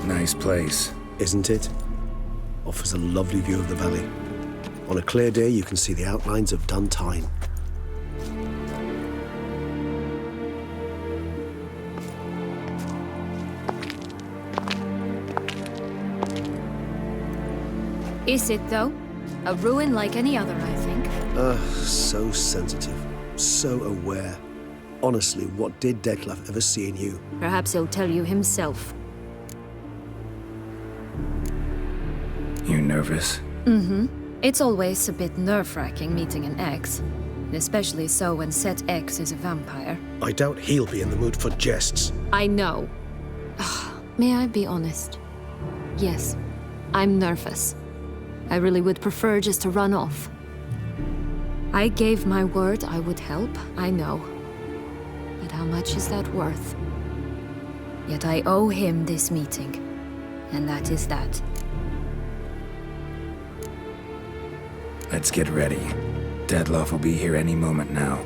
Nice place. Isn't it? Offers a lovely view of the valley. On a clear day, you can see the outlines of Duntine. Is it, though? A ruin like any other, I think. So sensitive. So aware. Honestly, what did Detlef ever see in you? Perhaps he'll tell you himself. You nervous? Mm-hmm. It's always a bit nerve-wracking meeting an ex. Especially so when said ex is a vampire. I doubt he'll be in the mood for jests. I know. May I be honest? Yes, I'm nervous. I really would prefer just to run off. I gave my word I would help, I know. But how much is that worth? Yet I owe him this meeting. And that is that. Let's get ready. Detlef will be here any moment now.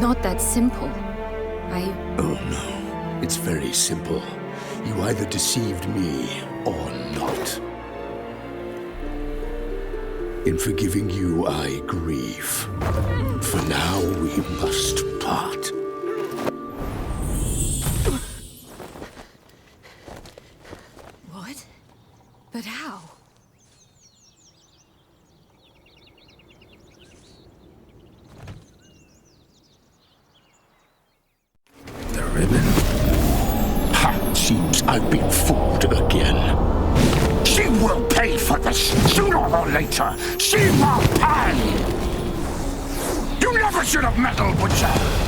Not that simple. Oh no, it's very simple. You either deceived me or not. In forgiving you, I grieve. For now, we must part. What? But how? Seems I've been fooled again. She will pay for this sooner or later. She will pay! You never should have meddled with her!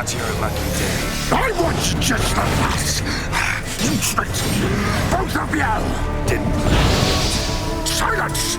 Not your lucky day. I was just the last. You tricked me. Both of you. Didn't. Silence!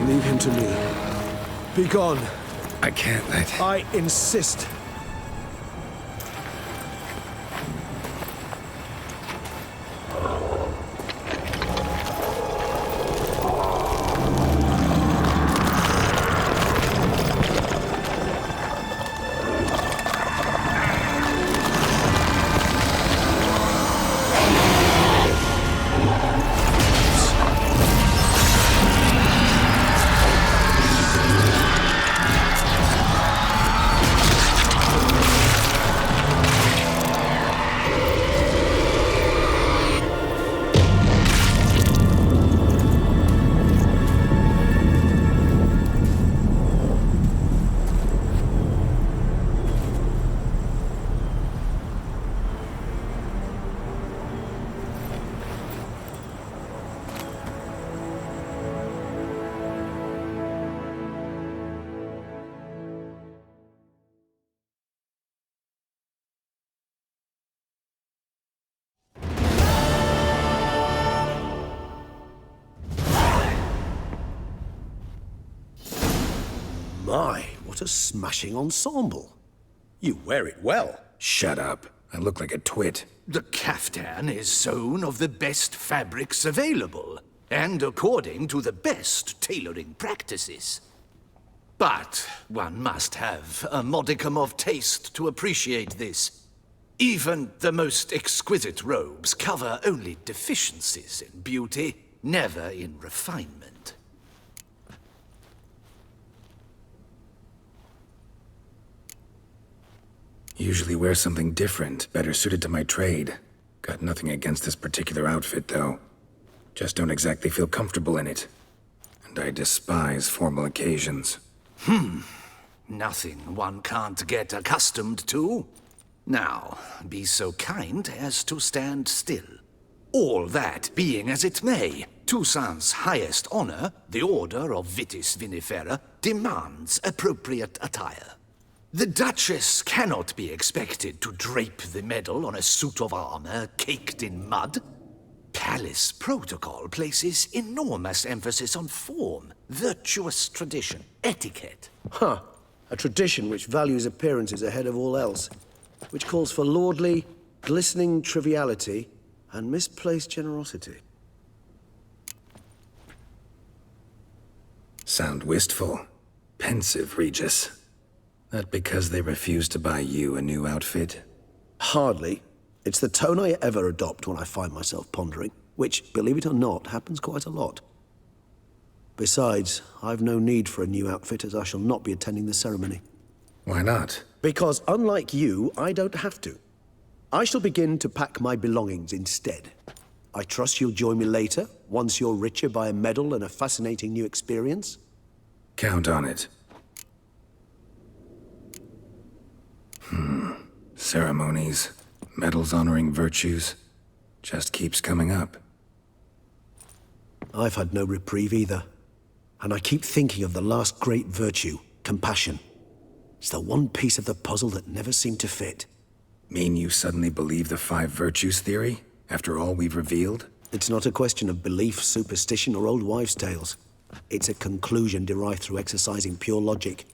Leave him to me. Be gone. I can't let... I insist. My, what a smashing ensemble. You wear it well. Shut up. I look like a twit. The caftan is sewn of the best fabrics available, and according to the best tailoring practices. But one must have a modicum of taste to appreciate this. Even the most exquisite robes cover only deficiencies in beauty, never in refinement. Usually wear something different, better suited to my trade. Got nothing against this particular outfit, though. Just don't exactly feel comfortable in it. And I despise formal occasions. Nothing one can't get accustomed to. Now, be so kind as to stand still. All that being as it may, Toussaint's highest honor, the Order of Vitis Vinifera, demands appropriate attire. The Duchess cannot be expected to drape the medal on a suit of armor caked in mud. Palace protocol places enormous emphasis on form, virtuous tradition, etiquette. Huh. A tradition which values appearances ahead of all else. Which calls for lordly, glistening triviality and misplaced generosity. Sound wistful. Pensive, Regis. That because they refuse to buy you a new outfit? Hardly. It's the tone I ever adopt when I find myself pondering, which, believe it or not, happens quite a lot. Besides, I've no need for a new outfit as I shall not be attending the ceremony. Why not? Because unlike you, I don't have to. I shall begin to pack my belongings instead. I trust you'll join me later, once you're richer by a medal and a fascinating new experience? Count on it. Ceremonies, medals honoring virtues, just keeps coming up. I've had no reprieve either. And I keep thinking of the last great virtue, compassion. It's the one piece of the puzzle that never seemed to fit. Mean you suddenly believe the 5 virtues theory, after all we've revealed? It's not a question of belief, superstition, or old wives' tales. It's a conclusion derived through exercising pure logic.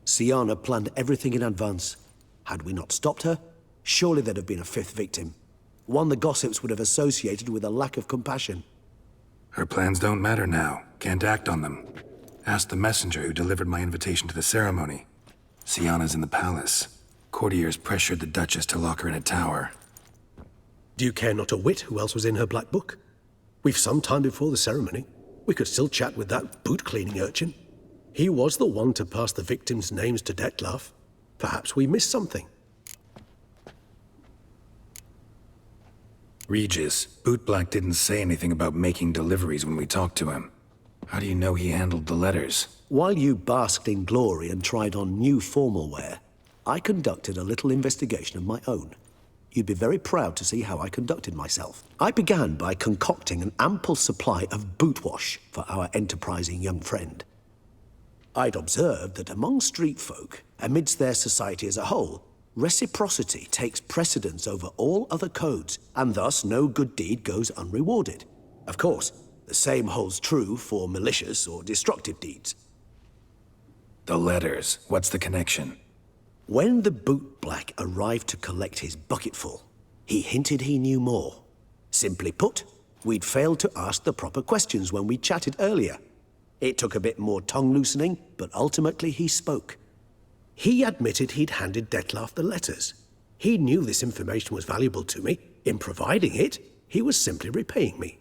Siana planned everything in advance. Had we not stopped her, surely there'd have been a 5th victim. One the gossips would have associated with a lack of compassion. Her plans don't matter now. Can't act on them. Ask the messenger who delivered my invitation to the ceremony. Siana's in the palace. Courtiers pressured the Duchess to lock her in a tower. Do you care not a whit who else was in her black book? We've some time before the ceremony. We could still chat with that boot-cleaning urchin. He was the one to pass the victims' names to Dettlaff. Perhaps we missed something. Regis, Bootblack didn't say anything about making deliveries when we talked to him. How do you know he handled the letters? While you basked in glory and tried on new formal wear, I conducted a little investigation of my own. You'd be very proud to see how I conducted myself. I began by concocting an ample supply of boot wash for our enterprising young friend. I'd observed that among street folk, amidst their society as a whole, reciprocity takes precedence over all other codes, and thus no good deed goes unrewarded. Of course, The same holds true for malicious or destructive deeds. The letters, what's the connection? When the boot black arrived to collect his bucketful, he hinted he knew more. Simply put, we'd failed to ask the proper questions when we chatted earlier. It took a bit more tongue-loosening, but ultimately he spoke. He admitted he'd handed Dettlaff the letters. He knew this information was valuable to me. In providing it, he was simply repaying me.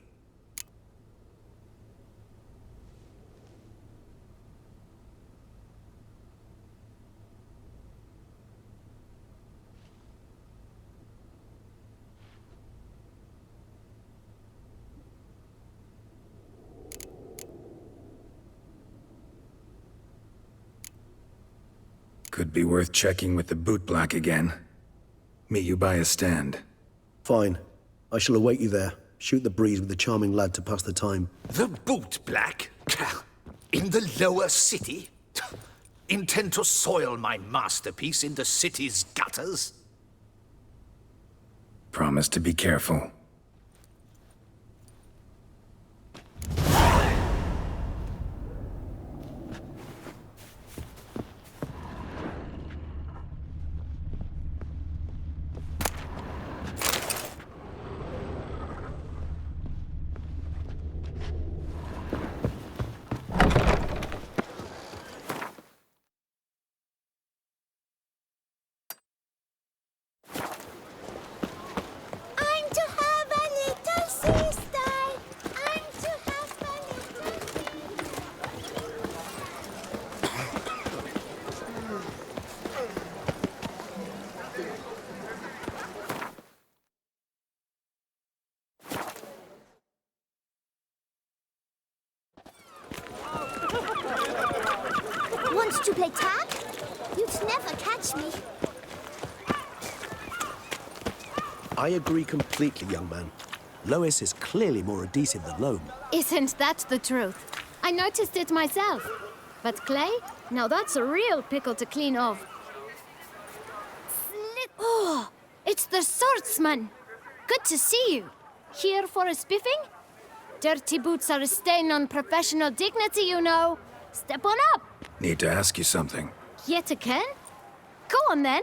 Could be worth checking with the boot black again. Meet you by a stand. Fine. I shall await you there. Shoot the breeze with the charming lad to pass the time. The boot black? In the lower city? Intend to soil my masterpiece in the city's gutters? Promise to be careful. Want to play tag? You'd never catch me. I agree completely, young man. Lois is clearly more adhesive than loam. Isn't that the truth? I noticed it myself. But clay? Now that's a real pickle to clean off. Oh, it's the swordsman. Good to see you. Here for a spiffing? Dirty boots are a stain on professional dignity, you know. Step on up. Need to ask you something. Yet again? Go on then.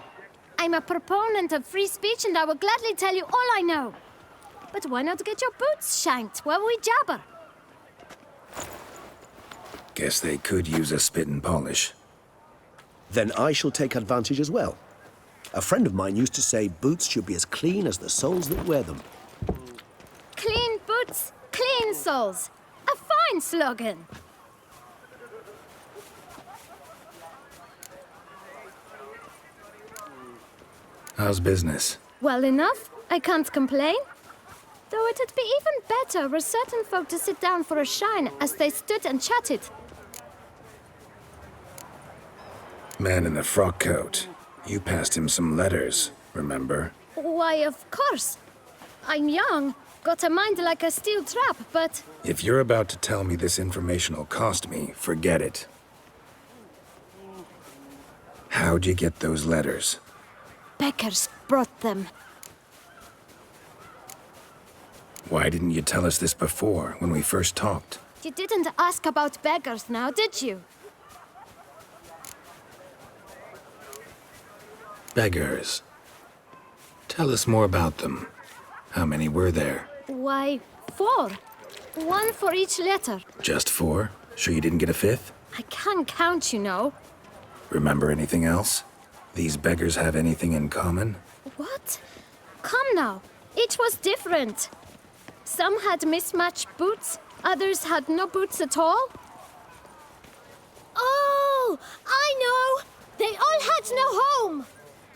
I'm a proponent of free speech and I will gladly tell you all I know. But why not get your boots shanked while we jabber? Guess they could use a spit and polish. Then I shall take advantage as well. A friend of mine used to say boots should be as clean as the soles that wear them. Clean boots, clean soles. A fine slogan. How's business? Well enough. I can't complain. Though it'd be even better were certain folk to sit down for a shine as they stood and chatted. Man in the frock coat. You passed him some letters, remember? Why, of course. I'm young, got a mind like a steel trap, but... If you're about to tell me this information will cost me, forget it. How'd you get those letters? Beggars brought them. Why didn't you tell us this before, when we first talked? You didn't ask about beggars now, did you? Beggars. Tell us more about them. How many were there? Why, 4. 1 for each letter. Just 4? Sure you didn't get a 5th? I can't count, you know. Remember anything else? These beggars have anything in common? What? Come now. Each was different. Some had mismatched boots, others had no boots at all. Oh, I know! They all had no home!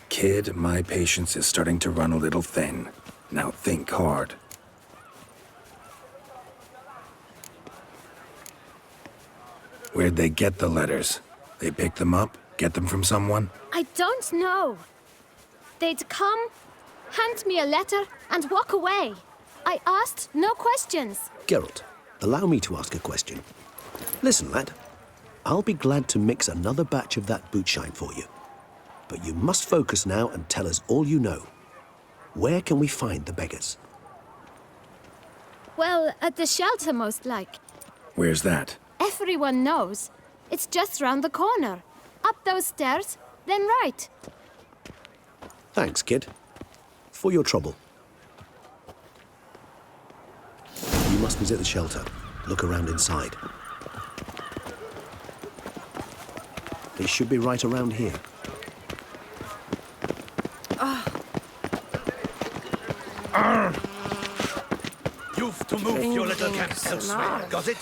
Kid, my patience is starting to run a little thin. Now think hard. Where'd they get the letters? They picked them up? Get them from someone? I don't know. They'd come, hand me a letter, and walk away. I asked no questions. Geralt, allow me to ask a question. Listen, lad. I'll be glad to mix another batch of that boot shine for you. But you must focus now and tell us all you know. Where can we find the beggars? Well, at the shelter, most like. Where's that? Everyone knows. It's just round the corner. Up those stairs, then right. Thanks, kid. For your trouble. You must visit the shelter. Look around inside. It should be right around here. You've to move your little camp elsewhere, got it?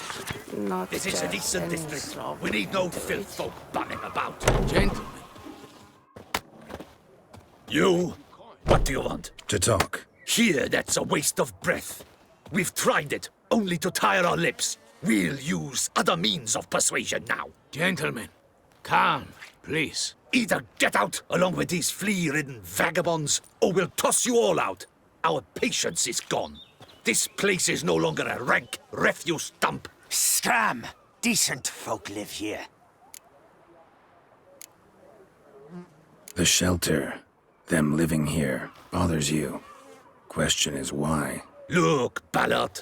This is a decent district. We need no filth folk bumming about. Gentlemen. You? What do you want? To talk. Here, that's a waste of breath. We've tried it, only to tire our lips. We'll use other means of persuasion now. Gentlemen. Calm, please. Either get out along with these flea-ridden vagabonds, or we'll toss you all out. Our patience is gone. This place is no longer a rank refuse dump. Scram! Decent folk live here. The shelter, them living here, bothers you. Question is why? Look, Ballard.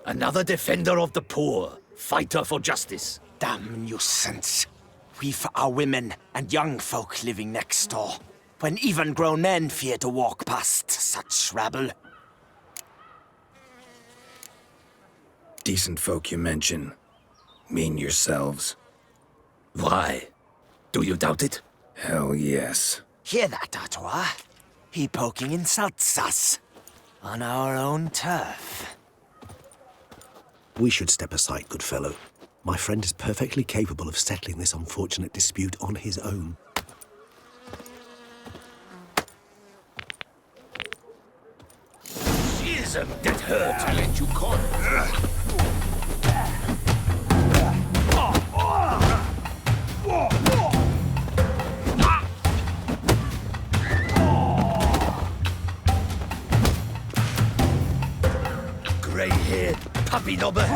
Another defender of the poor. Fighter for justice. Damn nuisance. We've our women and young folk living next door, when even grown men fear to walk past such rabble. Decent folk you mention. Mean yourselves? Why? Do you doubt it? Hell yes. Hear that, Artois? He poking insults us. On our own turf. We should step aside, good fellow. My friend is perfectly capable of settling this unfortunate dispute on his own. Isn't that hurt? I let you call. Grey-haired puppy knobber.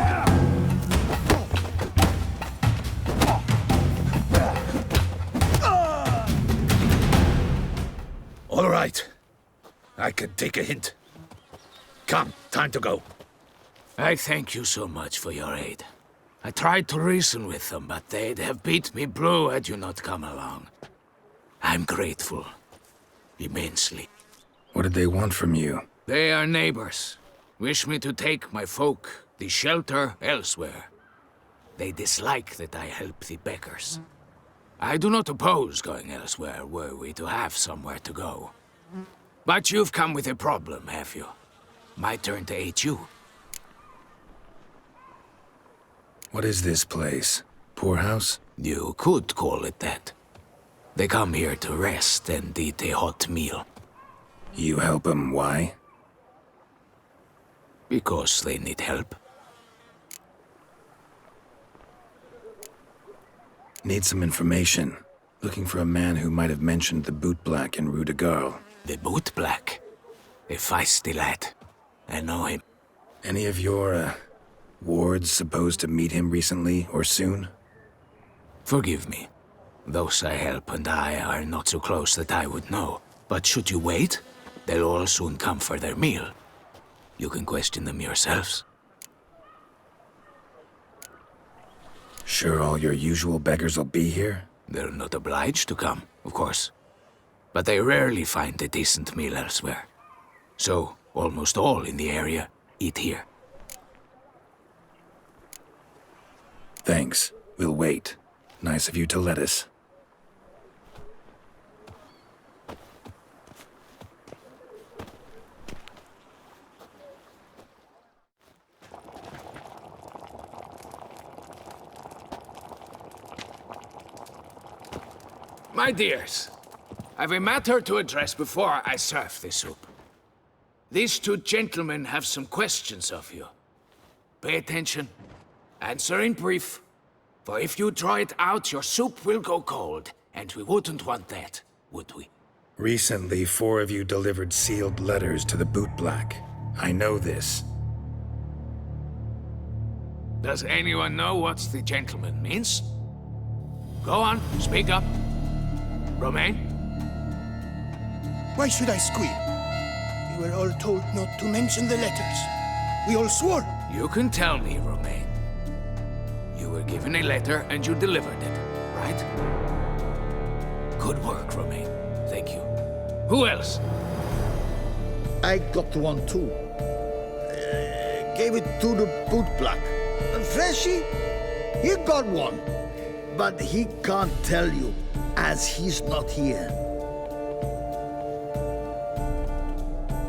All right. I can take a hint. Come, time to go. I thank you so much for your aid. I tried to reason with them, but they'd have beat me blue had you not come along. I'm grateful. Immensely. What did they want from you? They are neighbors. Wish me to take my folk, the shelter, elsewhere. They dislike that I help the beggars. I do not oppose going elsewhere, were we to have somewhere to go. But you've come with a problem, have you? My turn to aid you. What is this place? Poorhouse? You could call it that. They come here to rest and eat a hot meal. You help them, why? Because they need help. Need some information. Looking for a man who might have mentioned the boot black in Rue de Garl. The boot black. A feisty lad. I know him. Any of your, wards supposed to meet him recently or soon? Forgive me. Those I help and I are not so close that I would know. But should you wait, they'll all soon come for their meal. You can question them yourselves. Sure all your usual beggars will be here? They're not obliged to come, of course. But they rarely find a decent meal elsewhere. So, almost all in the area eat here. Thanks. We'll wait. Nice of you to let us. My dears, I've a matter to address before I serve the soup. These two gentlemen have some questions of you. Pay attention. Answer in brief. For if you draw it out, your soup will go cold. And we wouldn't want that, would we? Recently, 4 of you delivered sealed letters to the boot black. I know this. Does anyone know what the gentleman means? Go on, speak up. Romain? Why should I squeal? We were all told not to mention the letters. We all swore You can tell me, Romain. You were given a letter and you delivered it, right? Good work, Romain. Thank you. Who else? I got one too. Gave it to the bootblack. Freshie, he got one. But he can't tell you, as he's not here.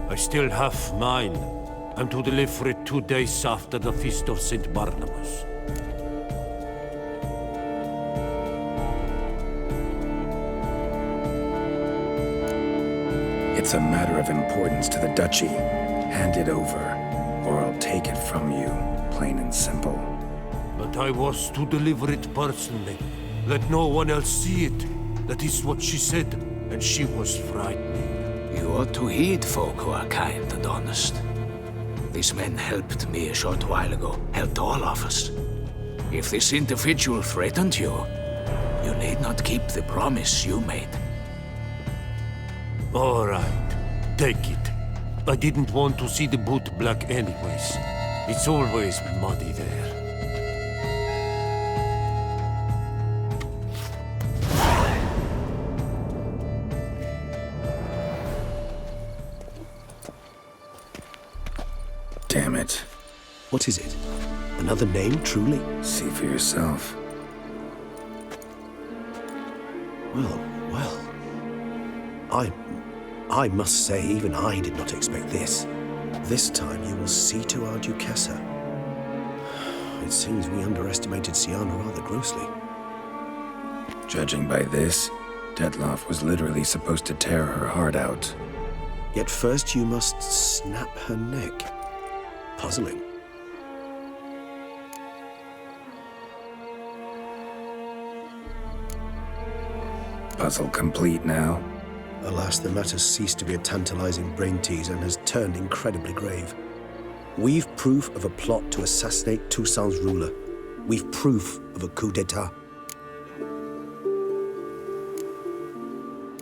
I still have mine. I'm to deliver it 2 days after the Feast of St. Barnabas. It's a matter of importance to the Duchy. Hand it over, or I'll take it from you, plain and simple. But I was to deliver it personally. Let no one else see it. That is what she said, and she was frightening. You ought to heed folk who are kind and honest. These men helped me a short while ago, helped all of us. If this individual threatened you, you need not keep the promise you made. All right, take it. I didn't want to see the boot black anyways. It's always muddy there. Damn it. What is it? Another name, truly? See for yourself. Well. I must say, even I did not expect this. This time you will see to our Duchessa. It seems we underestimated Sienna rather grossly. Judging by this, Detloff was literally supposed to tear her heart out. Yet first you must snap her neck. Puzzling. Puzzle complete now. Alas, the matter ceased to be a tantalizing brain teaser and has turned incredibly grave. We've proof of a plot to assassinate Toussaint's ruler. We've proof of a coup d'etat.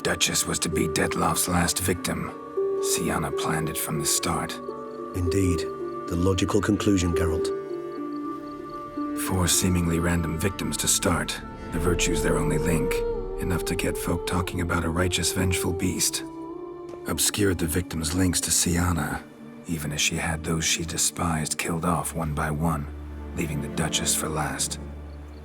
Duchess was to be Detloff's last victim. Sienna planned it from the start. Indeed. The logical conclusion, Geralt. 4 seemingly random victims to start. The virtue's their only link. Enough to get folk talking about a righteous, vengeful beast. Obscured the victims' links to Sienna, even as she had those she despised killed off one by one, leaving the Duchess for last.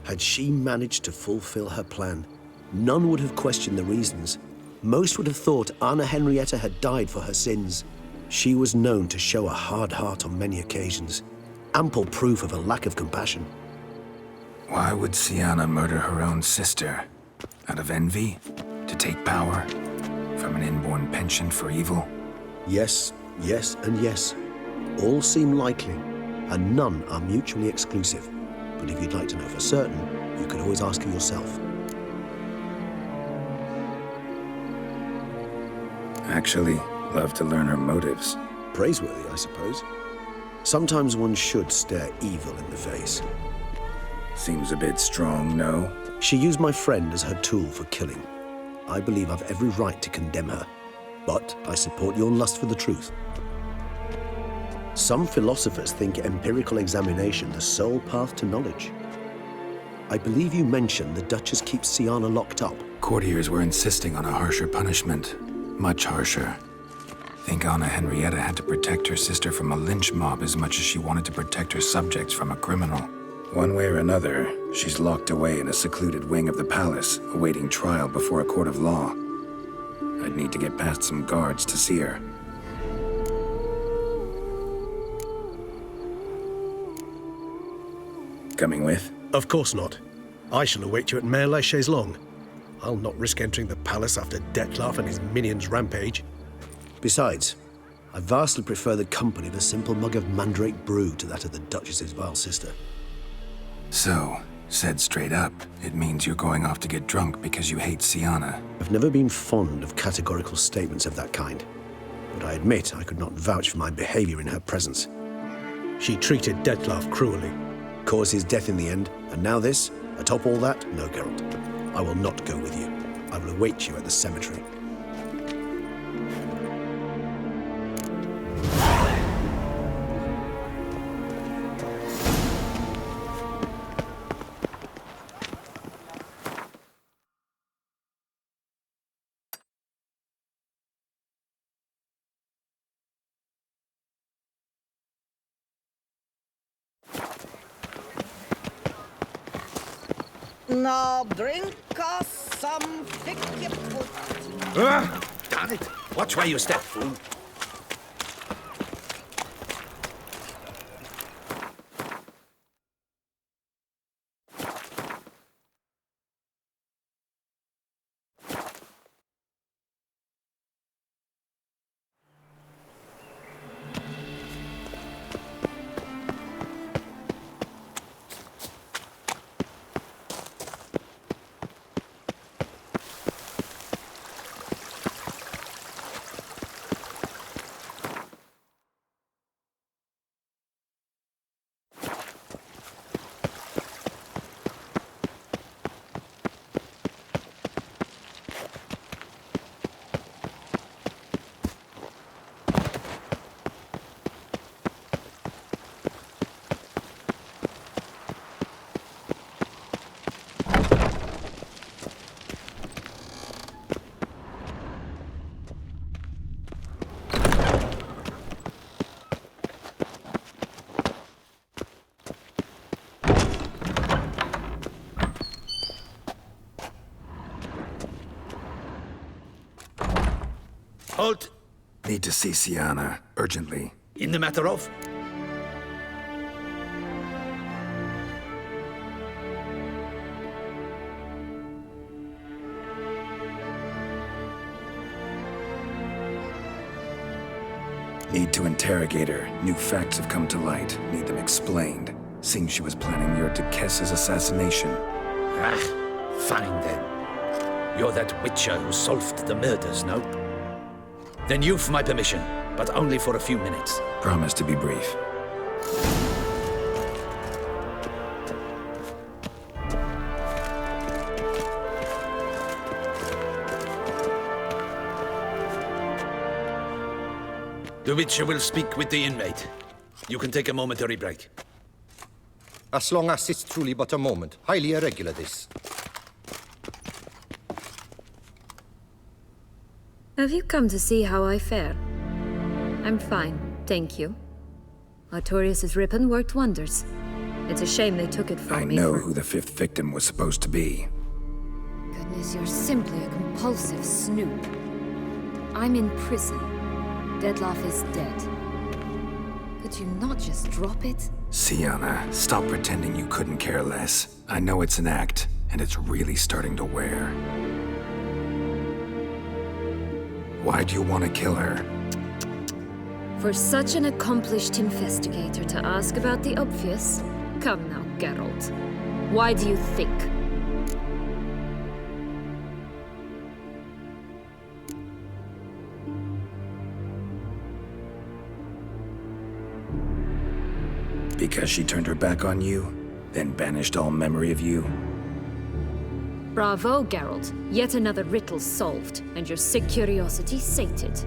Had she managed to fulfill her plan, none would have questioned the reasons. Most would have thought Anna Henrietta had died for her sins. She was known to show a hard heart on many occasions. Ample proof of a lack of compassion. Why would Sienna murder her own sister? Out of envy? To take power? From an inborn penchant for evil? Yes, yes, and yes. All seem likely, and none are mutually exclusive. But if you'd like to know for certain, you could always ask her yourself. Actually, love to learn her motives. Praiseworthy, I suppose. Sometimes one should stare evil in the face. Seems a bit strong, no? She used my friend as her tool for killing. I believe I've every right to condemn her, but I support your lust for the truth. Some philosophers think empirical examination the sole path to knowledge. I believe you mentioned the Duchess keeps Sienna locked up. Courtiers were insisting on a harsher punishment. Much harsher. Think Anna Henrietta had to protect her sister from a lynch mob as much as she wanted to protect her subjects from a criminal. One way or another, she's locked away in a secluded wing of the palace, awaiting trial before a court of law. I'd need to get past some guards to see her. Coming with? Of course not. I shall await you at Mare la Chaise-Longue. I'll not risk entering the palace after Detloff and his minions rampage. Besides, I vastly prefer the company of a simple mug of mandrake brew to that of the Duchess's vile sister. So, said straight up, it means you're going off to get drunk because you hate Sienna. I've never been fond of categorical statements of that kind, but I admit I could not vouch for my behavior in her presence. She treated Detloff cruelly, caused his death in the end, and now this? Atop all that? No, Geralt. I will not go with you. I will await you at the cemetery. Now drink us some thicky put. Damn it! Watch where you step, fool. Halt! Need to see Sienna, urgently. In the matter of? Need to interrogate her. New facts have come to light. Need them explained. Seems she was planning your to Kess's assassination. Ah, fine then. You're that witcher who solved the murders, no? Then you've my permission, but only for a few minutes. Promise to be brief. The witcher will speak with the inmate. You can take a momentary break. As long as it's truly but a moment. Highly irregular, this. Have you come to see how I fare? I'm fine, thank you. Artorius' ribbon worked wonders. It's a shame they took it from me. I know who the fifth victim was supposed to be. Goodness, you're simply a compulsive snoop. I'm in prison. Deadloff is dead. Could you not just drop it? Sienna, stop pretending you couldn't care less. I know it's an act, and it's really starting to wear. Why'd you want to kill her? For such an accomplished investigator to ask about the obvious? Come now, Geralt. Why do you think? Because she turned her back on you, then banished all memory of you? Bravo, Geralt. Yet another riddle solved, and your sick curiosity sated.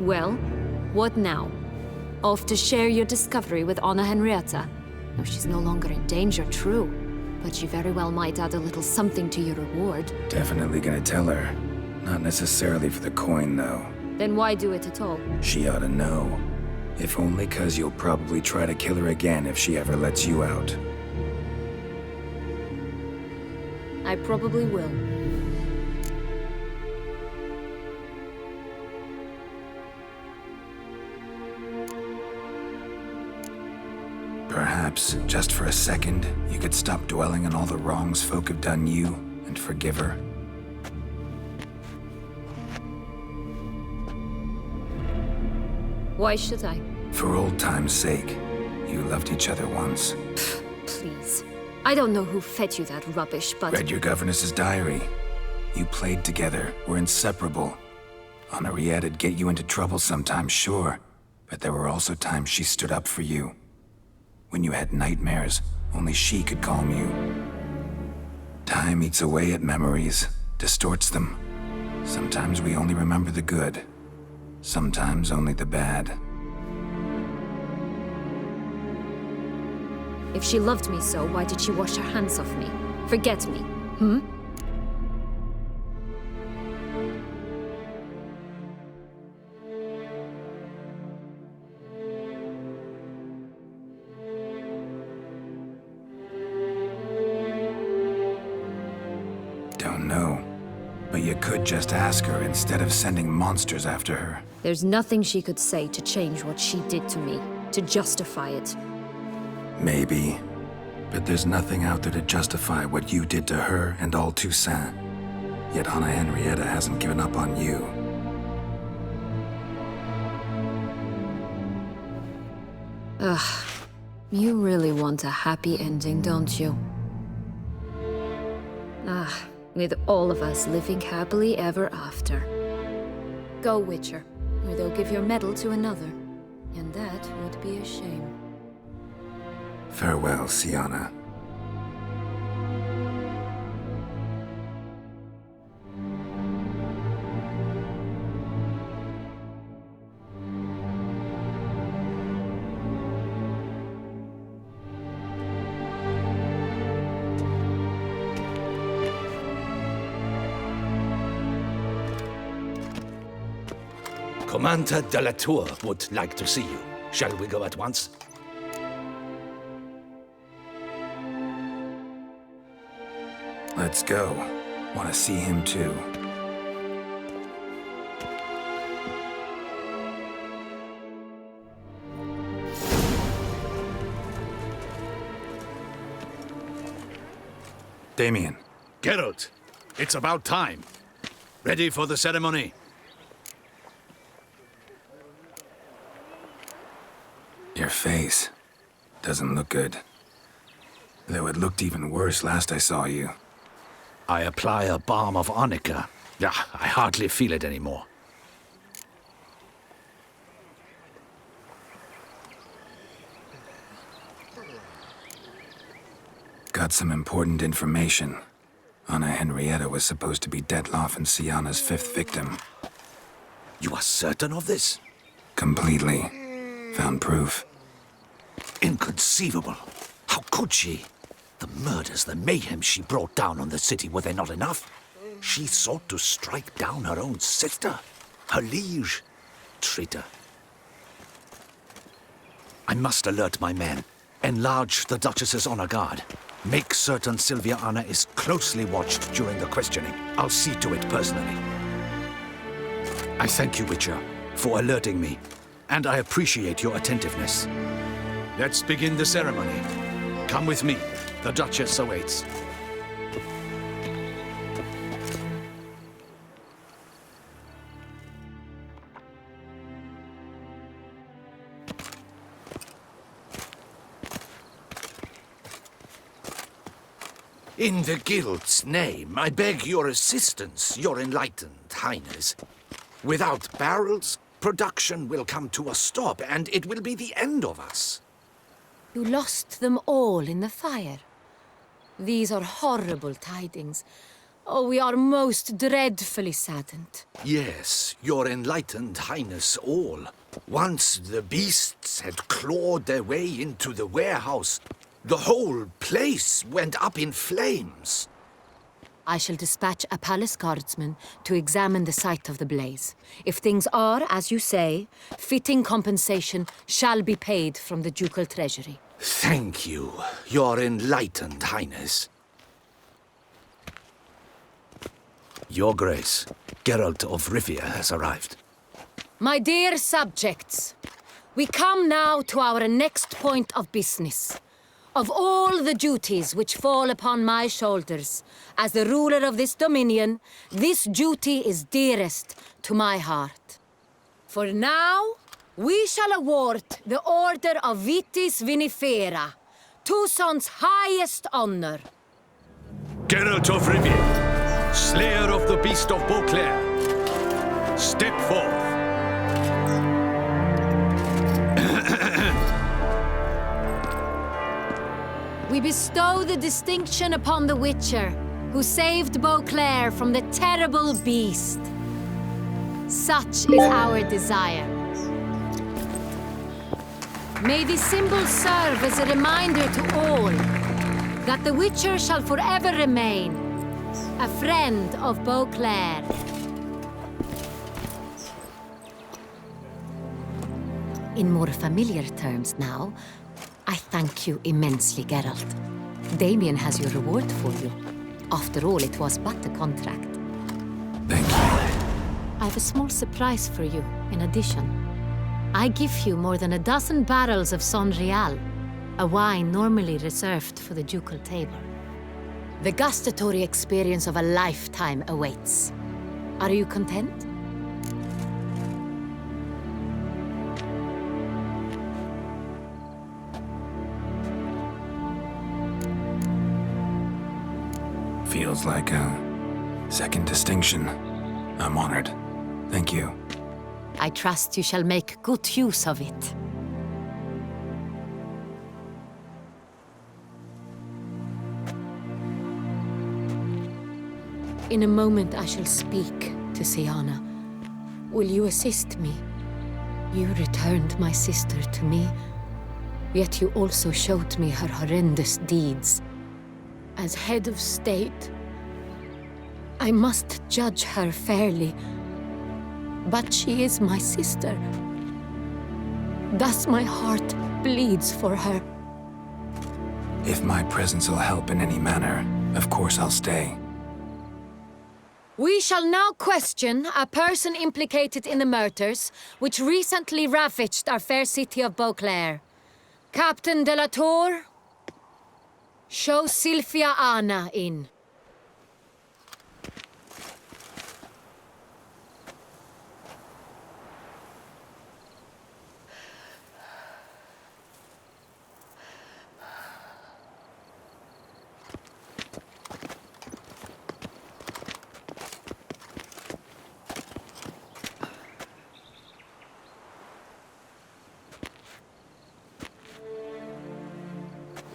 Well, what now? Off to share your discovery with Anna Henrietta? No, she's no longer in danger, true. But she very well might add a little something to your reward. Definitely gonna tell her. Not necessarily for the coin, though. Then why do it at all? She ought to know. If only 'cause you'll probably try to kill her again if she ever lets you out. I probably will. Perhaps, just for a second, you could stop dwelling on all the wrongs folk have done you and forgive her. Why should I? For old time's sake. You loved each other once. Please. I don't know who fed you that rubbish, but... Read your governess's diary. You played together, were inseparable. Henriette'd get you into trouble sometimes, sure. But there were also times she stood up for you. When you had nightmares, only she could calm you. Time eats away at memories, distorts them. Sometimes we only remember the good. Sometimes only the bad. If she loved me so, why did she wash her hands off me? Forget me, hmm? don't know. But you could just ask her instead of sending monsters after her. There's nothing she could say to change what she did to me, to justify it. Maybe. But there's nothing out there to justify what you did to her and all Toussaint. Yet Anna Henrietta hasn't given up on you. Ugh. You really want a happy ending, don't you? With all of us living happily ever after. Go, Witcher, or they'll give your medal to another. And that would be a shame. Farewell, Sienna. Commander de la Tour would like to see you. Shall we go at once? Let's go. Want to see him too. Damien. Geralt, it's about time. Ready for the ceremony? Your face doesn't look good. Though it looked even worse last I saw you. I apply a balm of arnica. Yeah, I hardly feel it anymore. Got some important information. Anna Henrietta was supposed to be Detloff and Sienna's 5th victim. You are certain of this? Completely. Found proof. Inconceivable. How could she? The murders, the mayhem she brought down on the city, were they not enough? She sought to strike down her own sister, her liege. Traitor. I must alert my men. Enlarge the Duchess's honor guard. Make certain Sylvia Anna is closely watched during the questioning. I'll see to it personally. I thank you, Witcher, for alerting me, and I appreciate your attentiveness. Let's begin the ceremony. Come with me. The Duchess awaits. In the Guild's name, I beg your assistance, your enlightened highness. Without barrels, production will come to a stop, and it will be the end of us. You lost them all in the fire. These are horrible tidings. Oh, we are most dreadfully saddened. Yes, your enlightened highness all. Once the beasts had clawed their way into the warehouse, the whole place went up in flames. I shall dispatch a palace guardsman to examine the site of the blaze. If things are, as you say, fitting compensation shall be paid from the ducal treasury. Thank you, your enlightened highness. Your Grace, Geralt of Rivia has arrived. My dear subjects, we come now to our next point of business. Of all the duties which fall upon my shoulders, as the ruler of this dominion, this duty is dearest to my heart. For now, we shall award the Order of Vitis Vinifera, Toussaint's highest honor. Geralt of Rivia, slayer of the beast of Beauclair, step forth. We bestow the distinction upon the Witcher, who saved Beauclair from the terrible beast. Such is our desire. May the symbol serve as a reminder to all that the Witcher shall forever remain a friend of Beauclair. In more familiar terms now, I thank you immensely, Geralt. Damien has your reward for you. After all, it was but a contract. Thank you. I have a small surprise for you, in addition. I give you more than a dozen barrels of Son Real, a wine normally reserved for the ducal table. The gustatory experience of a lifetime awaits. Are you content? Feels like a second distinction. I'm honored. Thank you. I trust you shall make good use of it. In a moment I shall speak to Siana. Will you assist me? You returned my sister to me, yet you also showed me her horrendous deeds. As head of state, I must judge her fairly. But she is my sister. Thus my heart bleeds for her. If my presence will help in any manner, of course I'll stay. We shall now question a person implicated in the murders which recently ravaged our fair city of Beauclair. Captain de la Tour, show Sylvia Anna in.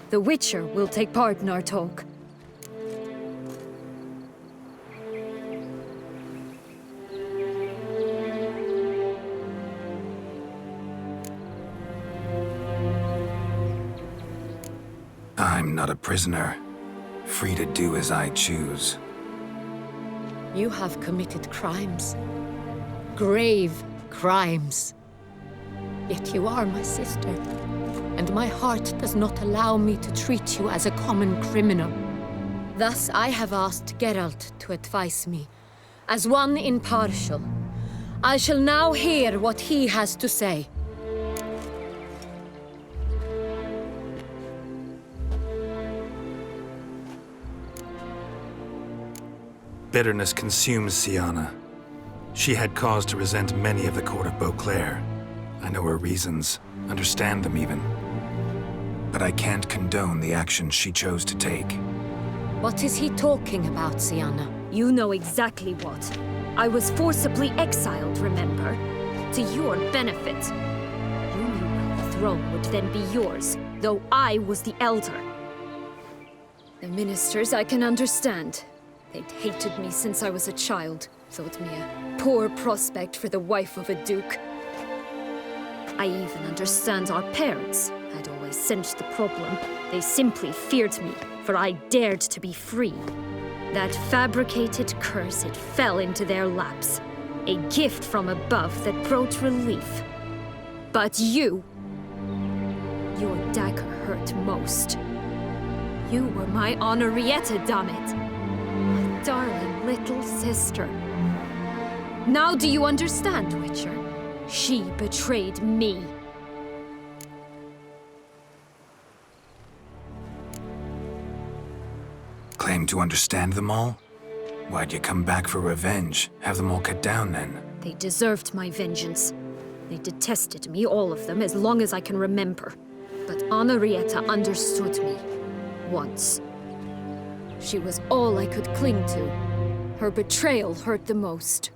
The Witcher will take part in our talk. I'm not a prisoner, free to do as I choose. You have committed crimes. Grave crimes. Yet you are my sister. And my heart does not allow me to treat you as a common criminal. Thus, I have asked Geralt to advise me, as one impartial. I shall now hear what he has to say. Bitterness consumes Siana. She had cause to resent many of the court of Beauclair. I know her reasons, understand them even. But I can't condone the actions she chose to take. What is he talking about, Siana? You know exactly what. I was forcibly exiled, remember? To your benefit. You knew well the throne would then be yours, though I was the elder. The ministers I can understand. They'd hated me since I was a child. Thought me a poor prospect for the wife of a duke. I even understand our parents. I'd always sensed the problem. They simply feared me, for I dared to be free. That fabricated curse, it fell into their laps. A gift from above that brought relief. But you... your dagger hurt most. You were my Henrietta, damn it. My darling little sister. Now do you understand, Witcher? She betrayed me. Claim to understand them all? Why'd you come back for revenge? Have them all cut down then? They deserved my vengeance. They detested me, all of them, as long as I can remember. But Henrietta understood me. Once. She was all I could cling to. Her betrayal hurt the most.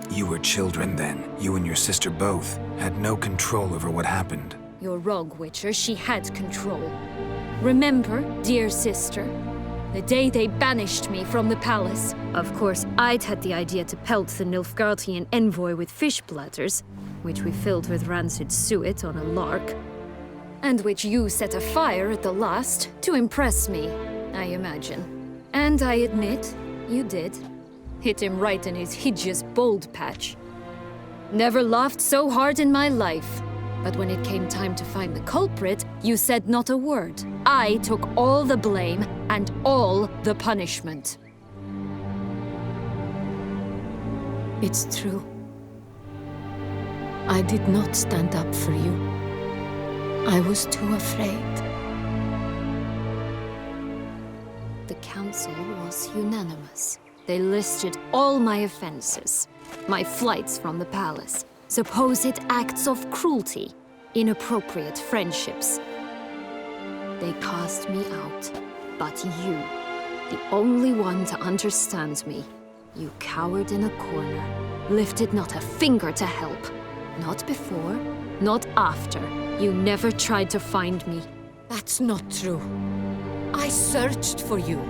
You were children then. You and your sister both had no control over what happened. You're wrong, Witcher. She had control. Remember, dear sister, the day they banished me from the palace? Of course, I'd had the idea to pelt the Nilfgaardian envoy with fish bladders, which we filled with rancid suet on a lark. And which you set afire at the last, to impress me, I imagine. And I admit, you did. Hit him right in his hideous bald patch. Never laughed so hard in my life. But when it came time to find the culprit, you said not a word. I took all the blame and all the punishment. It's true. I did not stand up for you. I was too afraid. The council was unanimous. They listed all my offenses. My flights from the palace, supposed acts of cruelty, inappropriate friendships. They cast me out. But you, the only one to understand me, you cowered in a corner, lifted not a finger to help. Not before, not after. You never tried to find me. That's not true. I searched for you,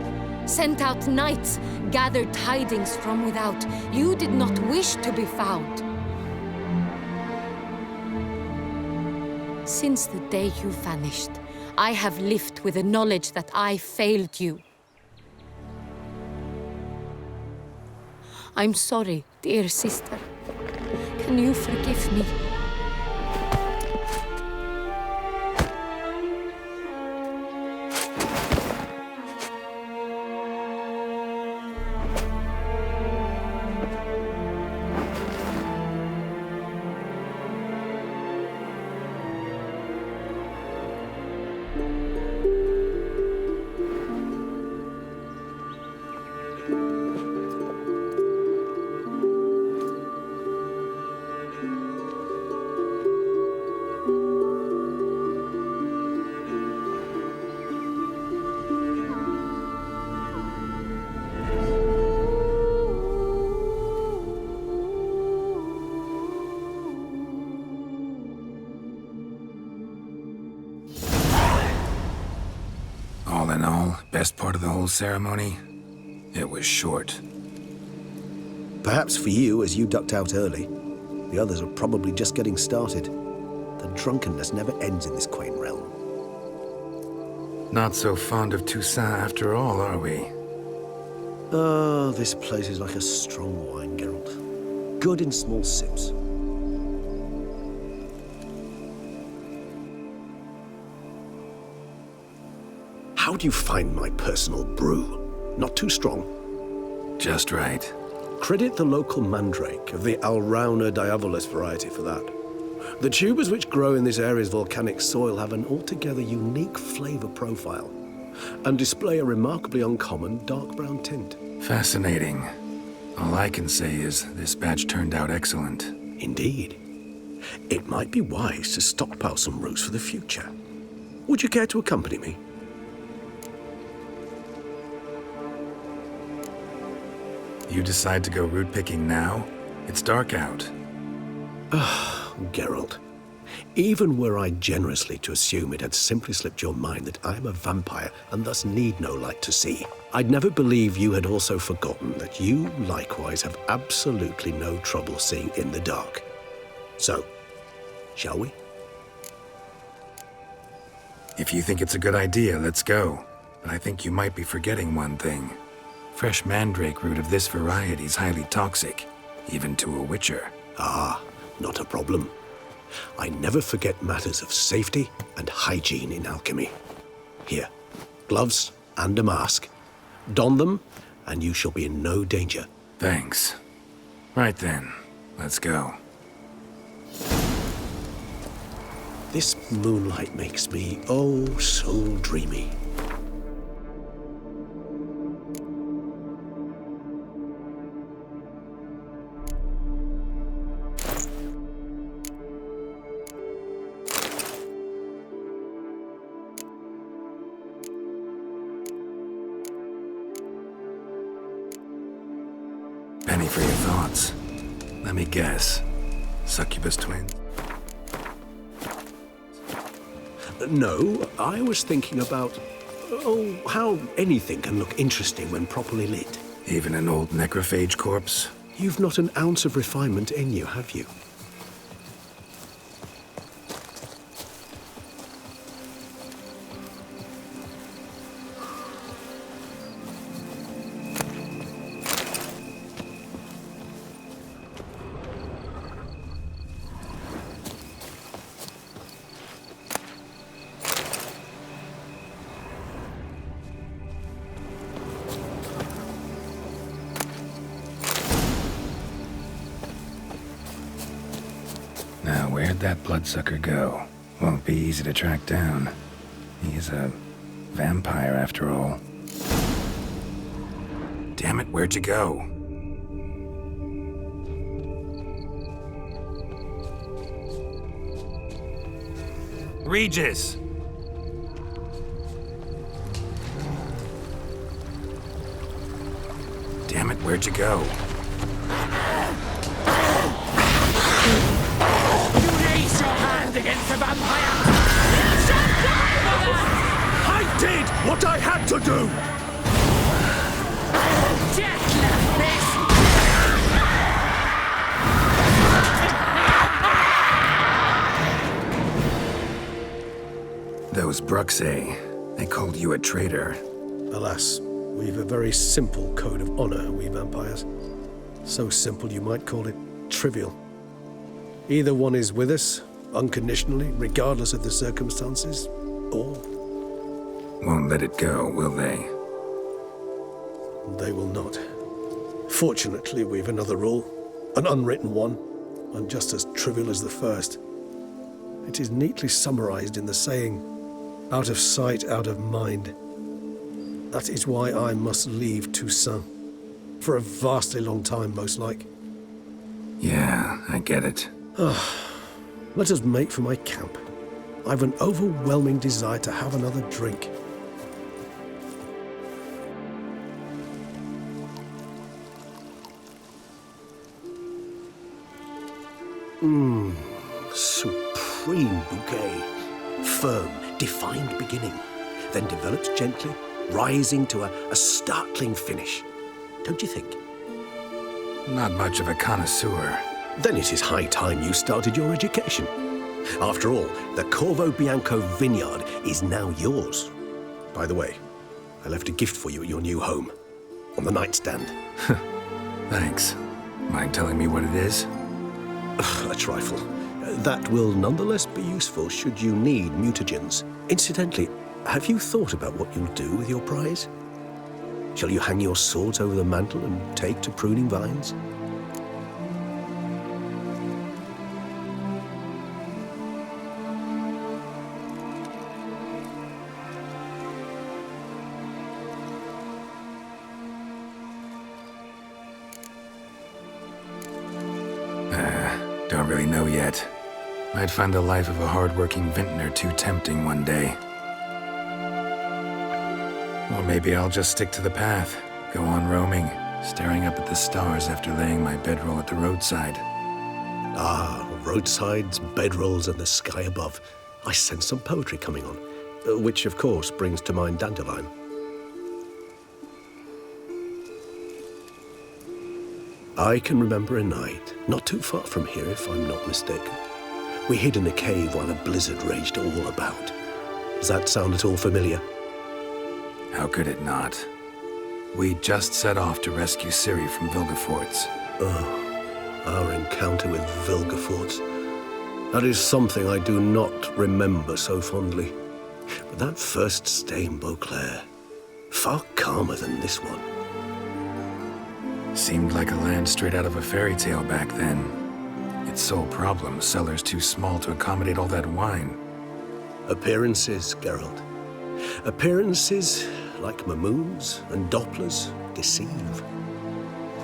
sent out knights, gathered tidings from without. You did not wish to be found. Since the day you vanished, I have lived with the knowledge that I failed you. I'm sorry, dear sister. Can you forgive me? All in all, best part of the whole ceremony? It was short. Perhaps for you, as you ducked out early. The others are probably just getting started. The drunkenness never ends in this quaint realm. Not so fond of Toussaint after all, are we? Oh, this place is like a strong wine, Geralt. Good in small sips. How do you find my personal brew? Not too strong? Just right. Credit the local mandrake of the Alrauna diabolus variety for that. The tubers which grow in this area's volcanic soil have an altogether unique flavor profile and display a remarkably uncommon dark brown tint. Fascinating. All I can say is this batch turned out excellent. Indeed. It might be wise to stockpile some roots for the future. Would you care to accompany me? You decide to go root picking now? It's dark out. Geralt. Even were I generously to assume it had simply slipped your mind that I am a vampire and thus need no light to see, I'd never believe you had also forgotten that you likewise have absolutely no trouble seeing in the dark. So, shall we? If you think it's a good idea, let's go. But I think you might be forgetting one thing. Fresh mandrake root of this variety is highly toxic, even to a witcher. Ah, not a problem. I never forget matters of safety and hygiene in alchemy. Here, gloves and a mask. Don them, and you shall be in no danger. Thanks. Right then, let's go. This moonlight makes me, oh, so dreamy. Penny for your thoughts. Let me guess. Succubus twins? No, I was thinking about, how anything can look interesting when properly lit. Even an old necrophage corpse? You've not an ounce of refinement in you, have you? that bloodsucker go? Won't be easy to track down. He's a vampire after all. Damn it, where'd you go? Regis! Damn it, where'd you go? You raise your hand against the vampire! You shall die for that! I did what I had to do! Death left this! Those Bruxay, they called you a traitor. Alas, we've a very simple code of honor, we vampires. So simple you might call it trivial. Either one is with us, unconditionally, regardless of the circumstances, or... Won't let it go, will they? They will not. Fortunately, we've another rule, an unwritten one, and just as trivial as the first. It is neatly summarized in the saying, out of sight, out of mind. That is why I must leave Toussaint. For a vastly long time, most like. Yeah, I get it. Let us make for my camp. I've an overwhelming desire to have another drink. Supreme bouquet. Firm, defined beginning, then develops gently, rising to a startling finish. Don't you think? Not much of a connoisseur. Then it is high time you started your education. After all, the Corvo Bianco vineyard is now yours. By the way, I left a gift for you at your new home, on the nightstand. Thanks. Mind telling me what it is? A trifle. That will nonetheless be useful should you need mutagens. Incidentally, have you thought about what you'll do with your prize? Shall you hang your swords over the mantle and take to pruning vines? Don't really know yet. Might find the life of a hard-working vintner too tempting one day. Or maybe I'll just stick to the path, go on roaming, staring up at the stars after laying my bedroll at the roadside. Ah, roadsides, bedrolls, and the sky above. I sense some poetry coming on, which of course brings to mind Dandelion. I can remember a night, not too far from here if I'm not mistaken. We hid in a cave while a blizzard raged all about. Does that sound at all familiar? How could it not? We just set off to rescue Ciri from Vilgefortz. Oh, our encounter with Vilgefortz. That is something I do not remember so fondly. But that first stay in Beauclair, far calmer than this one. Seemed like a land straight out of a fairy tale back then. Its sole problem, cellars too small to accommodate all that wine. Appearances, Geralt. Appearances, like Mamoons and Dopplers, deceive.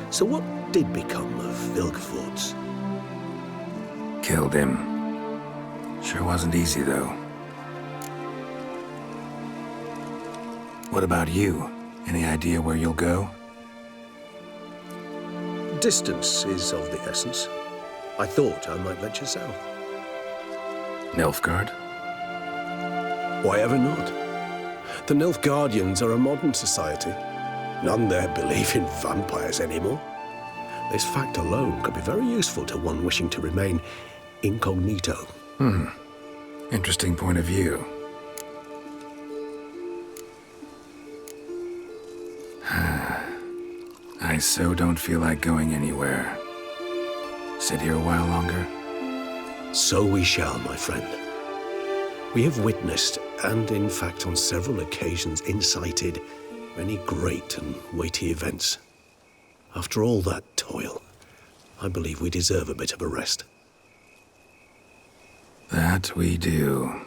So what did become of Vilgefortz? Killed him. Sure wasn't easy, though. What about you? Any idea where you'll go? Distance is of the essence. I thought I might venture south. Nilfgaard? Why ever not? The Nilfgaardians are a modern society. None there believe in vampires anymore. This fact alone could be very useful to one wishing to remain incognito. Interesting point of view. I so don't feel like going anywhere. Sit here a while longer? So we shall, my friend. We have witnessed, and in fact on several occasions incited, many great and weighty events. After all that toil, I believe we deserve a bit of a rest. That we do.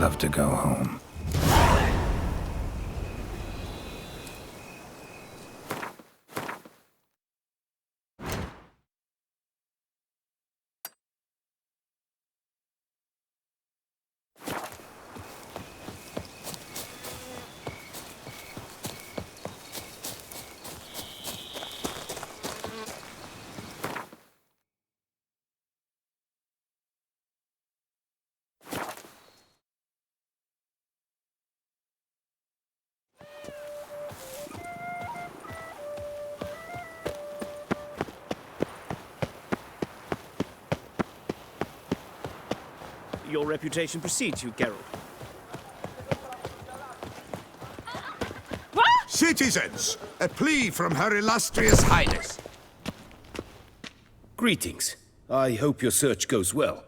love to go home. Your reputation precedes you, Geralt. Citizens, a plea from Her Illustrious Highness. Greetings. I hope your search goes well.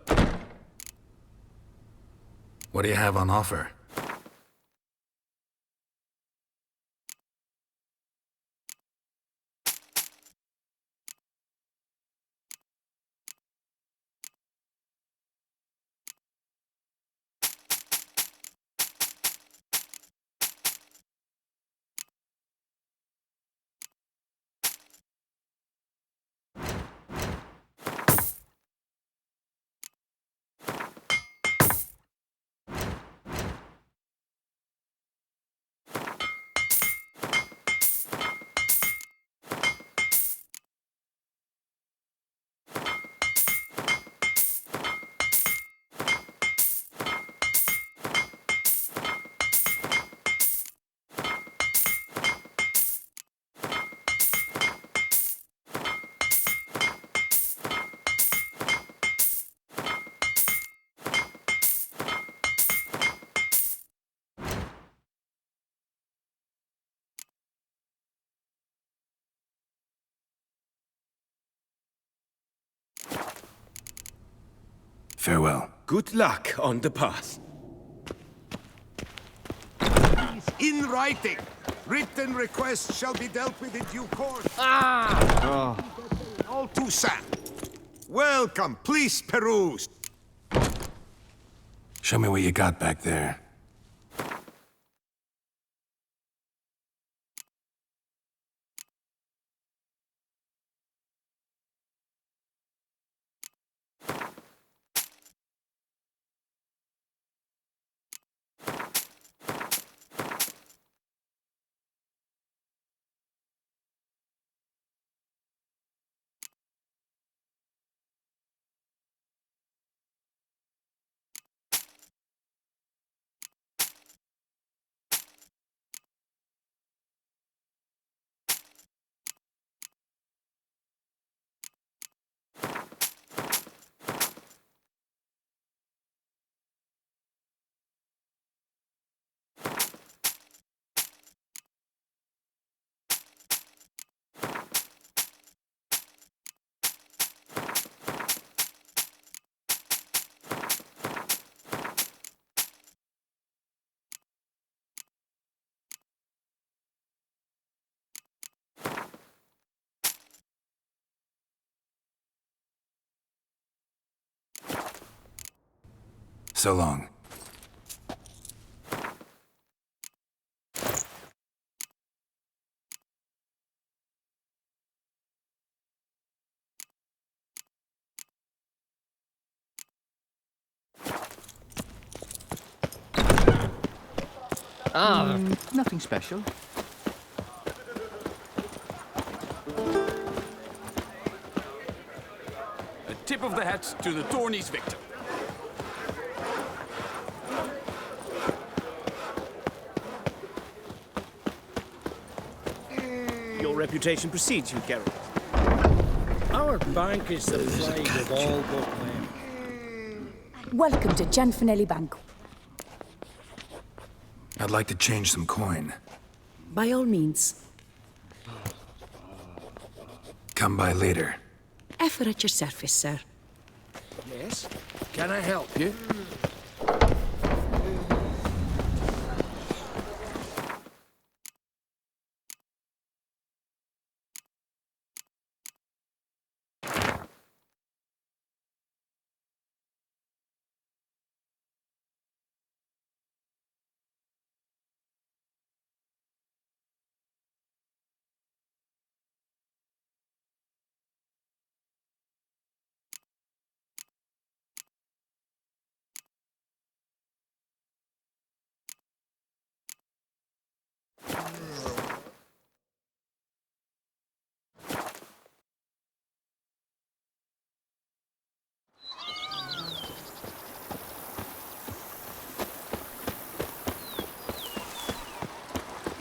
What do you have on offer? Farewell. Good luck on the path. In writing. Written requests shall be dealt with in due course. All too sad. Welcome, please peruse. Show me what you got back there. So long. Nothing special. A tip of the hat to the tourney's victor. Your reputation precedes you, Geralt. Our bank is supplied with all but them. Welcome to Gianfinelli Bank. I'd like to change some coin. By all means. Come by later. Ever at your service, sir. Yes? Can I help you?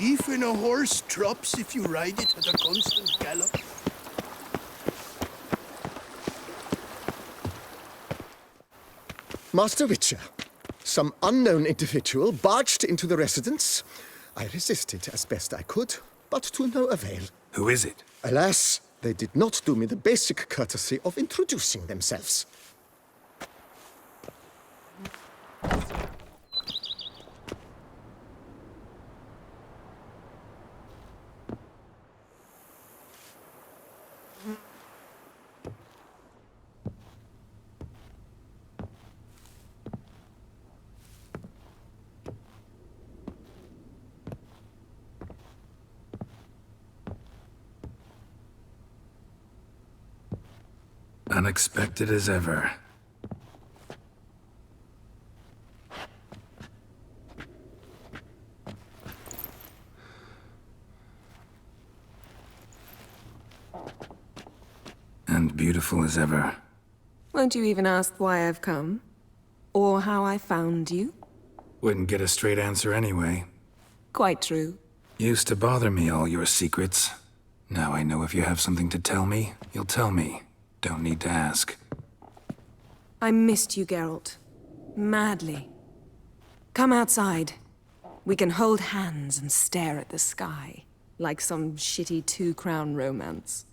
Even a horse drops if you ride it at a constant gallop. Master Witcher, some unknown individual barged into the residence. I resisted as best I could, but to no avail. Who is it? Alas, they did not do me the basic courtesy of introducing themselves. Unexpected as ever. And beautiful as ever. Won't you even ask why I've come? Or how I found you? Wouldn't get a straight answer anyway. Quite true. Used to bother me, all your secrets. Now I know if you have something to tell me, you'll tell me. Don't need to ask. I missed you, Geralt. Madly. Come outside. We can hold hands and stare at the sky, like some shitty two-crown romance.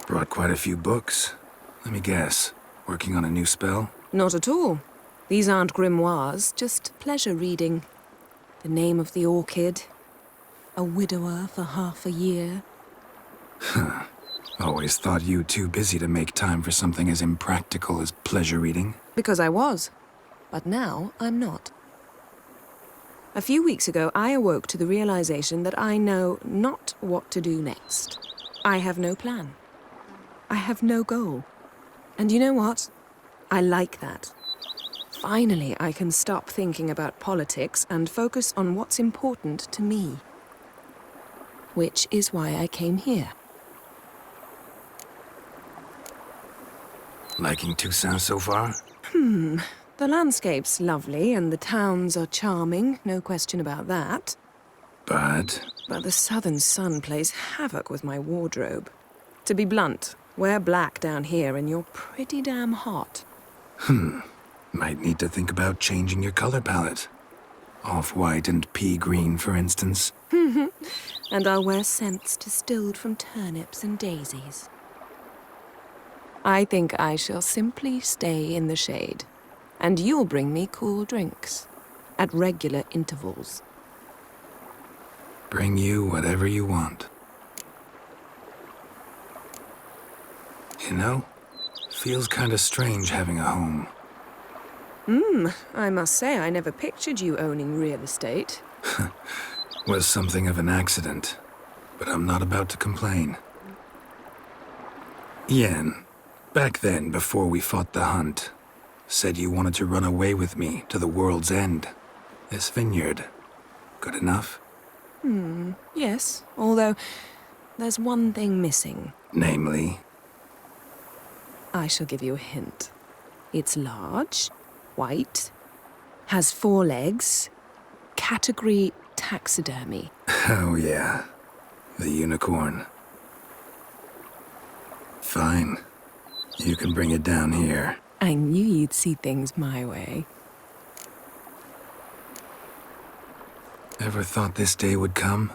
Brought quite a few books. Let me guess. Working on a new spell? Not at all. These aren't grimoires, just pleasure reading. The Name of the Orchid. A widower for half a year. Huh. Always thought you too busy to make time for something as impractical as pleasure reading. Because I was. But now I'm not. A few weeks ago, I awoke to the realization that I know not what to do next. I have no plan. I have no goal. And you know what? I like that. Finally, I can stop thinking about politics and focus on what's important to me. Which is why I came here. Liking Toussaint so far? The landscape's lovely and the towns are charming, no question about that. But the southern sun plays havoc with my wardrobe. To be blunt, wear black down here and you're pretty damn hot. Might need to think about changing your color palette. Off-white and pea green, for instance. And I'll wear scents distilled from turnips and daisies. I think I shall simply stay in the shade. And you'll bring me cool drinks. At regular intervals. Bring you whatever you want. You know, feels kinda strange having a home. I must say I never pictured you owning real estate. Was something of an accident, but I'm not about to complain. Yen, back then, before we fought the Hunt, said you wanted to run away with me to the world's end. This vineyard, good enough? Yes, although there's one thing missing. Namely? I shall give you a hint. It's large, white, has 4 legs, category taxidermy. Oh yeah, the unicorn. Fine, you can bring it down here. I knew you'd see things my way. Ever thought this day would come?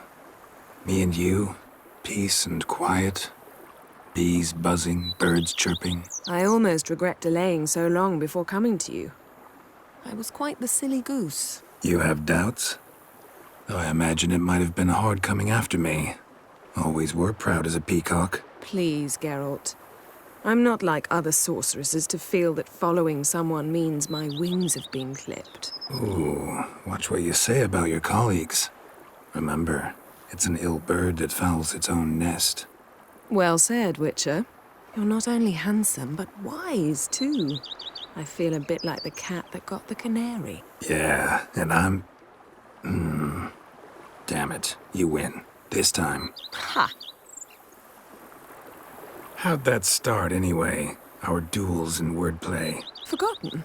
Me and you, peace and quiet. Bees buzzing, birds chirping. I almost regret delaying so long before coming to you. I was quite the silly goose. You have doubts? Though I imagine it might have been hard coming after me. Always were proud as a peacock. Please, Geralt. I'm not like other sorceresses to feel that following someone means my wings have been clipped. Ooh, watch what you say about your colleagues. Remember, it's an ill bird that fouls its own nest. Well said, Witcher. You're not only handsome, but wise, too. I feel a bit like the cat that got the canary. Yeah, and I'm... Damn it, you win. This time. Ha! How'd that start, anyway? Our duels and wordplay. Forgotten.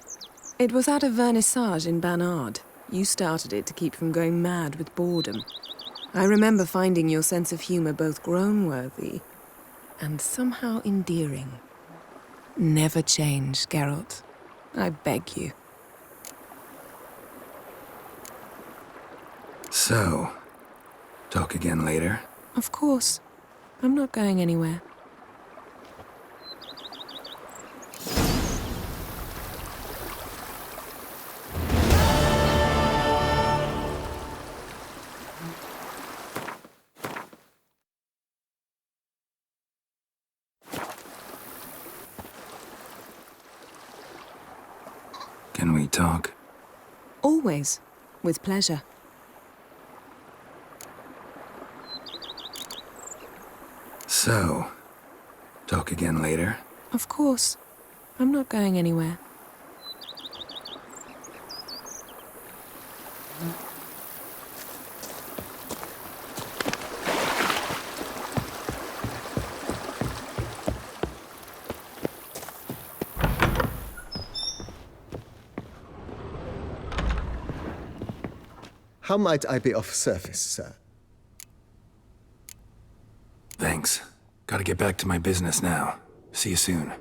It was at a vernissage in Barnard. You started it to keep from going mad with boredom. I remember finding your sense of humor both groan-worthy and somehow endearing. Never change, Geralt. I beg you. So, talk again later? Of course. I'm not going anywhere. Can we talk? Always. With pleasure. So, talk again later? Of course. I'm not going anywhere. How might I be of service, sir? Thanks. Gotta get back to my business now. See you soon.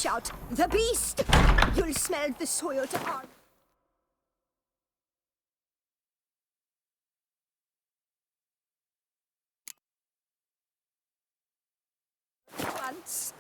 shout, "The beast!" You'll smell the soil to our... once.